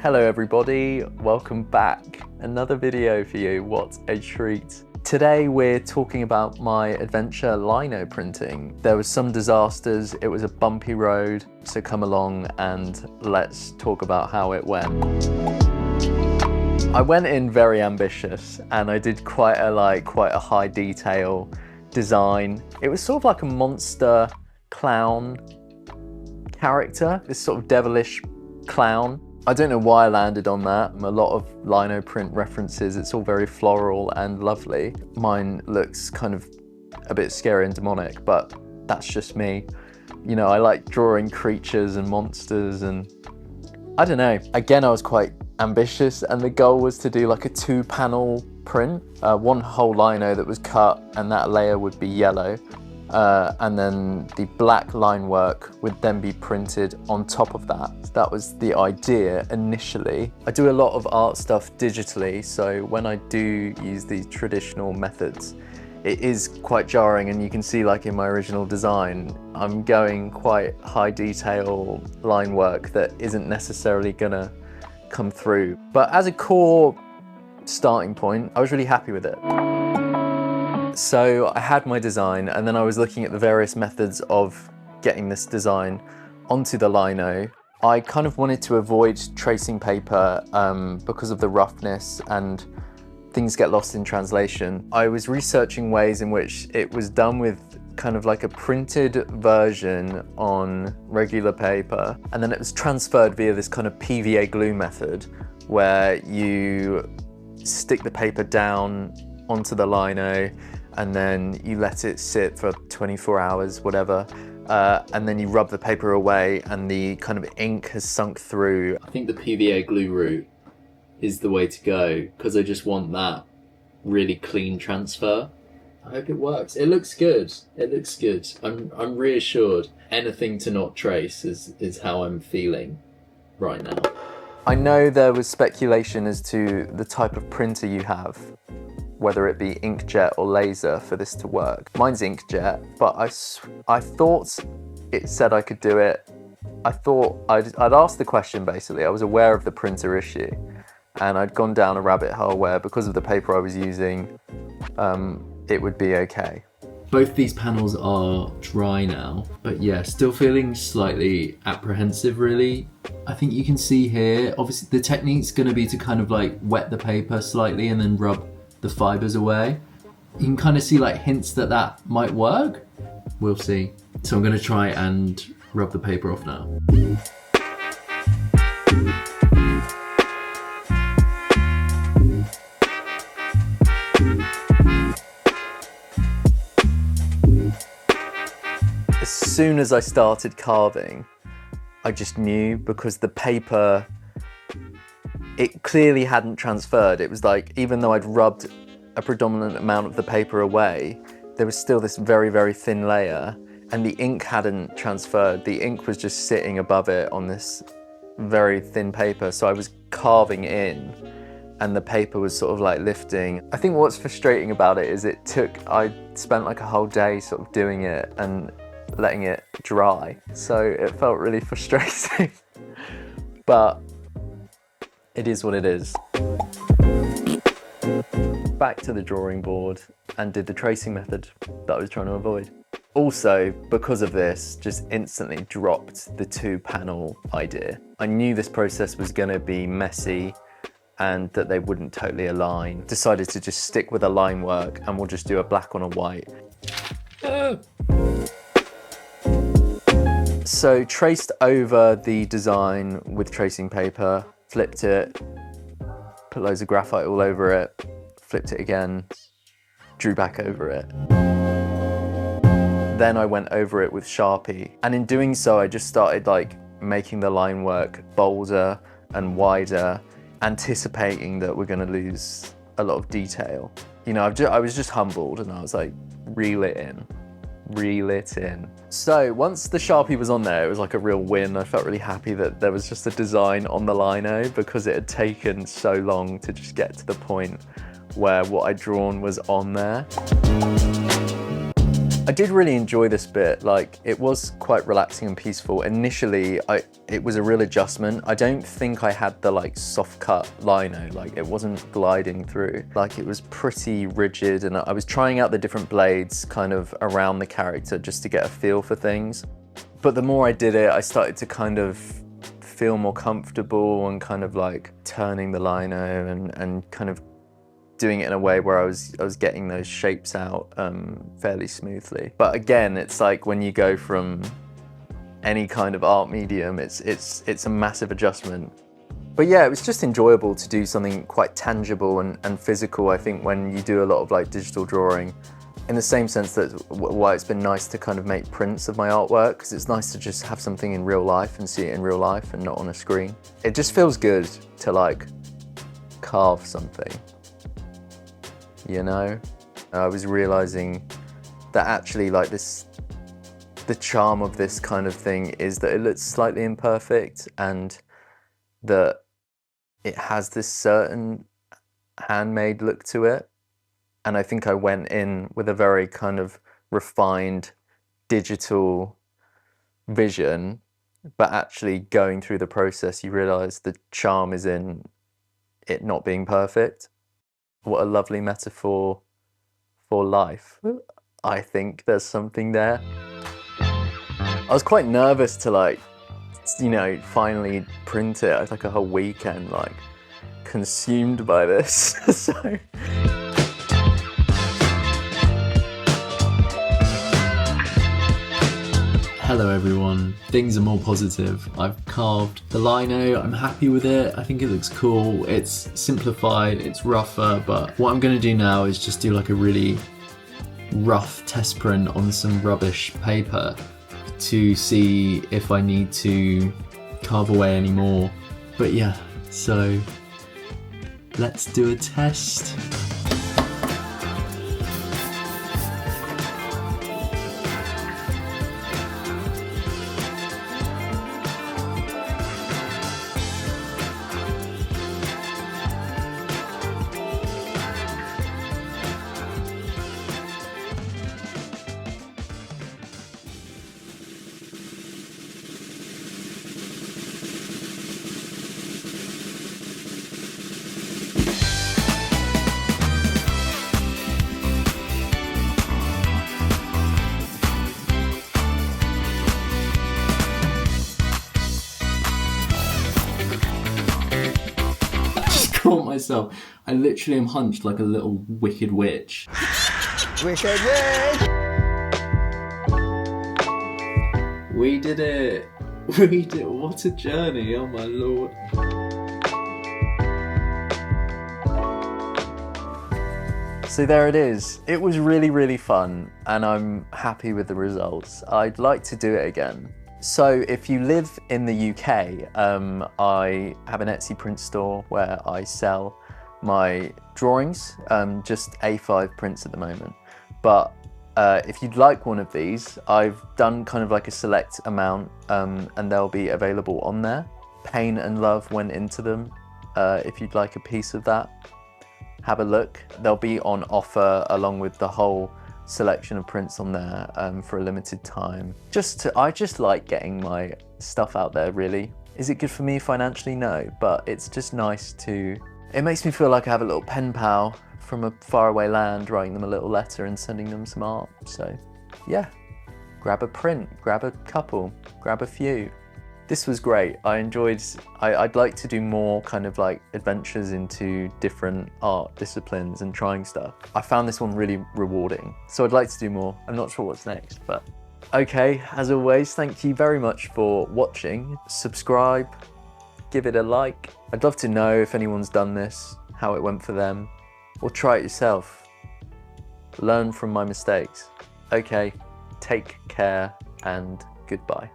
Hello everybody, welcome back. Another video for you, what a treat. Today we're talking about my adventure lino printing. There was some disasters, it was a bumpy road, so come along and let's talk about how it went. I went in very ambitious and I did quite a high detail design. It was sort of like a monster clown character, this sort of devilish clown. I don't know why I landed on that. A lot of lino print references, it's all very floral and lovely. Mine looks kind of a bit scary and demonic, but that's just me. You know, I like drawing creatures and monsters and I don't know. Again, I was quite ambitious and the goal was to do like a 2-panel print. One whole lino that was cut and that layer would be yellow. And then the black line work would then be printed on top of that. So that was the idea initially. I do a lot of art stuff digitally, so when I do use these traditional methods, it is quite jarring, and you can see like in my original design, I'm going quite high detail line work that isn't necessarily gonna come through. But as a core starting point, I was really happy with it. So I had my design and then I was looking at the various methods of getting this design onto the lino. I kind of wanted to avoid tracing paper because of the roughness and things get lost in translation. I was researching ways in which it was done with kind of like a printed version on regular paper, and then it was transferred via this kind of PVA glue method where you stick the paper down onto the lino and then you let it sit for 24 hours, whatever, and then you rub the paper away and the kind of ink has sunk through. I think the PVA glue route is the way to go because I just want that really clean transfer. I hope it works. It looks good. It looks good. I'm reassured. Anything to not trace is how I'm feeling right now. I know there was speculation as to the type of printer you have, whether it be inkjet or laser for this to work. Mine's inkjet, but I thought it said I could do it. I thought I'd asked the question basically. I was aware of the printer issue and I'd gone down a rabbit hole where because of the paper I was using, it would be okay. Both these panels are dry now, but yeah, still feeling slightly apprehensive really. I think you can see here, obviously the technique's gonna be to kind of like wet the paper slightly and then rub the fibers away. You can kind of see like hints that that might work. We'll see. So I'm going to try and rub the paper off now. As soon as I started carving, I just knew because the paper, it clearly hadn't transferred. It was like, even though I'd rubbed a predominant amount of the paper away, there was still this very, very thin layer and the ink hadn't transferred. The ink was just sitting above it on this very thin paper. So I was carving in and the paper was sort of like lifting. I think what's frustrating about it is I spent like a whole day sort of doing it and letting it dry. So it felt really frustrating, but it is what it is. Back to the drawing board and did the tracing method that I was trying to avoid. Also, because of this, just instantly dropped the 2-panel idea. I knew this process was going to be messy and that they wouldn't totally align. Decided to just stick with a line work and we'll just do a black on a white. So traced over the design with tracing paper, flipped it, put loads of graphite all over it, flipped it again, drew back over it. Then I went over it with Sharpie, and in doing so I just started like making the line work bolder and wider, anticipating that we're going to lose a lot of detail. You know, I was just humbled and I was like, reel it in. So once the Sharpie was on there, it was like a real win. I felt really happy that there was just a design on the lino because it had taken so long to just get to the point where what I'd drawn was on there. I did really enjoy this bit. Like, it was quite relaxing and peaceful. Initially, it was a real adjustment. I don't think I had the like soft cut lino, like it wasn't gliding through. Like, it was pretty rigid, and I was trying out the different blades kind of around the character just to get a feel for things. But the more I did it, I started to kind of feel more comfortable and kind of like turning the lino and kind of doing it in a way where I was getting those shapes out fairly smoothly. But again, it's like when you go from any kind of art medium, it's a massive adjustment. But yeah, it was just enjoyable to do something quite tangible and physical, I think, when you do a lot of like digital drawing. In the same sense that why it's been nice to kind of make prints of my artwork, because it's nice to just have something in real life and see it in real life and not on a screen. It just feels good to like carve something. You know, I was realizing that actually like the charm of this kind of thing is that it looks slightly imperfect and that it has this certain handmade look to it. And I think I went in with a very kind of refined digital vision, but actually going through the process, you realize the charm is in it not being perfect. What a lovely metaphor for life. I think there's something there. I was quite nervous to like, you know, finally print it. I was like a whole weekend like consumed by this. So. Hello everyone, things are more positive. I've carved the lino, I'm happy with it, I think it looks cool, it's simplified, it's rougher, but what I'm going to do now is just do like a really rough test print on some rubbish paper to see if I need to carve away any more. But yeah, so let's do a test. Caught myself. I literally am hunched like a little wicked witch. Wicked witch! We did it! We did it! What a journey, oh my lord. So there it is. It was really, really fun and I'm happy with the results. I'd like to do it again. So if you live in the UK, I have an Etsy print store where I sell my drawings, just A5 prints at the moment. But if you'd like one of these, I've done kind of like a select amount and they'll be available on there. Pain and love went into them. If you'd like a piece of that, have a look. They'll be on offer along with the whole selection of prints on there for a limited time. I just like getting my stuff out there, really. Is it good for me financially? No, but it's just nice to, it makes me feel like I have a little pen pal from a faraway land, writing them a little letter and sending them some art. So yeah, grab a print, grab a couple, grab a few. This was great. I enjoyed, I'd like to do more kind of like adventures into different art disciplines and trying stuff. I found this one really rewarding, so I'd like to do more. I'm not sure what's next, but okay, as always, thank you very much for watching. Subscribe, give it a like. I'd love to know if anyone's done this, how it went for them, or try it yourself. Learn from my mistakes. Okay, take care and goodbye.